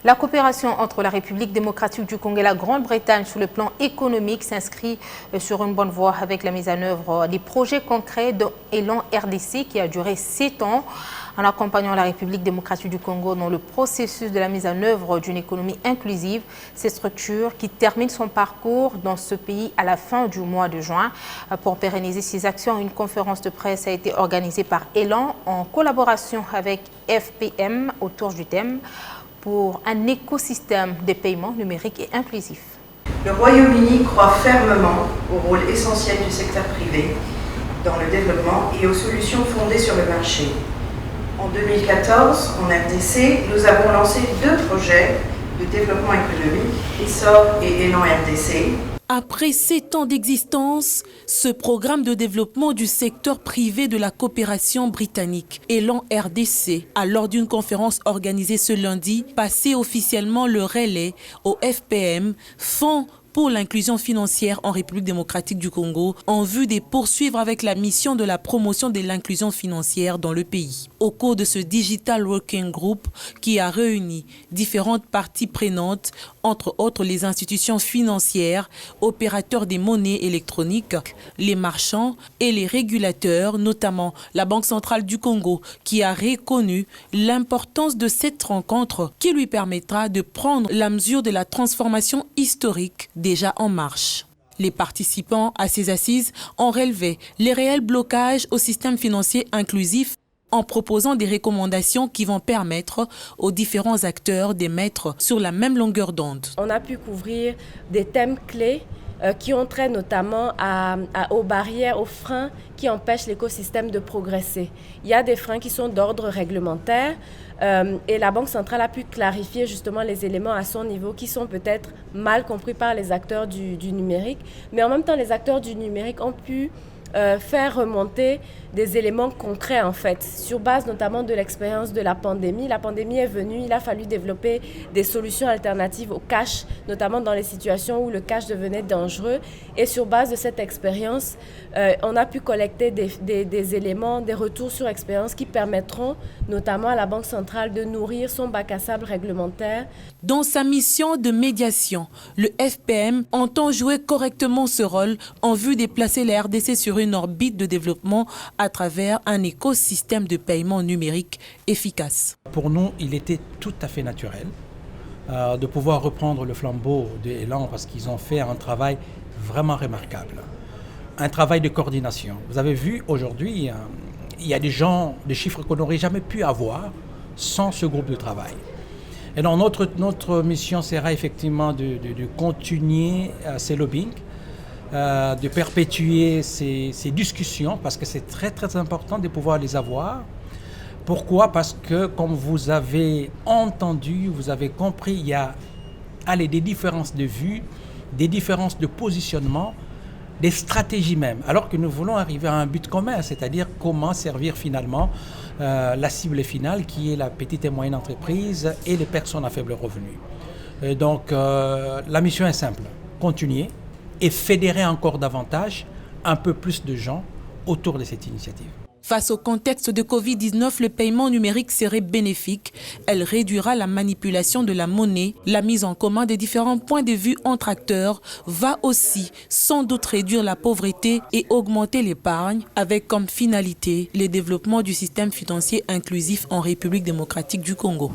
La coopération entre la République démocratique du Congo et la Grande-Bretagne sur le plan économique s'inscrit sur une bonne voie avec la mise en œuvre des projets concrets de Élan RDC qui a duré 7 ans en accompagnant la République démocratique du Congo dans le processus de la mise en œuvre d'une économie inclusive. Cette structure qui termine son parcours dans ce pays à la fin du mois de juin. Pour pérenniser ses actions, une conférence de presse a été organisée par Élan en collaboration avec FPM autour du thème pour un écosystème de paiement numérique et inclusif. Le Royaume-Uni croit fermement au rôle essentiel du secteur privé dans le développement et aux solutions fondées sur le marché. En 2014, en RDC, nous avons lancé 2 projets de développement économique, ESSOR et Élan RDC. Après 7 ans d'existence, ce programme de développement du secteur privé de la coopération britannique, Élan RDC, a lors d'une conférence organisée ce lundi, passé officiellement le relais au FPM, Fonds pour l'inclusion financière en République démocratique du Congo, en vue de poursuivre avec la mission de la promotion de l'inclusion financière dans le pays. Au cours de ce Digital Working Group qui a réuni différentes parties prenantes, entre autres les institutions financières, opérateurs des monnaies électroniques, les marchands et les régulateurs, notamment la Banque centrale du Congo, qui a reconnu l'importance de cette rencontre qui lui permettra de prendre la mesure de la transformation historique déjà en marche. Les participants à ces assises ont relevé les réels blocages au système financier inclusif en proposant des recommandations qui vont permettre aux différents acteurs de mettre sur la même longueur d'onde. On a pu couvrir des thèmes clés qui ont trait notamment aux barrières, aux freins qui empêchent l'écosystème de progresser. Il y a des freins qui sont d'ordre réglementaire et la Banque centrale a pu clarifier justement les éléments à son niveau qui sont peut-être mal compris par les acteurs du numérique, mais en même temps les acteurs du numérique ont pu faire remonter des éléments concrets en fait, sur base notamment de l'expérience de la pandémie. La pandémie est venue, il a fallu développer des solutions alternatives au cash, notamment dans les situations où le cash devenait dangereux. Et sur base de cette expérience, on a pu collecter des éléments, des retours sur expérience qui permettront notamment à la Banque centrale de nourrir son bac à sable réglementaire. Dans sa mission de médiation, le FPM entend jouer correctement ce rôle en vue de placer la RDC sur une orbite de développement à travers un écosystème de paiement numérique efficace. Pour nous, il était tout à fait naturel de pouvoir reprendre le flambeau de Élan parce qu'ils ont fait un travail vraiment remarquable. Un travail de coordination. Vous avez vu aujourd'hui, il y a des chiffres qu'on n'aurait jamais pu avoir sans ce groupe de travail. Et donc notre mission sera effectivement de continuer ces lobbying, de perpétuer ces discussions parce que c'est très très important de pouvoir les avoir. Pourquoi? Parce que comme vous avez entendu, vous avez compris, il y a des différences de vues, des différences de positionnement, des stratégies même, alors que nous voulons arriver à un but commun, c'est-à-dire comment servir finalement la cible finale qui est la petite et moyenne entreprise et les personnes à faible revenu. Et donc la mission est simple, continuer et fédérer encore davantage un peu plus de gens autour de cette initiative. Face au contexte de Covid-19, le paiement numérique serait bénéfique. Elle réduira la manipulation de la monnaie. La mise en commun des différents points de vue entre acteurs va aussi sans doute réduire la pauvreté et augmenter l'épargne, avec comme finalité le développement du système financier inclusif en République démocratique du Congo.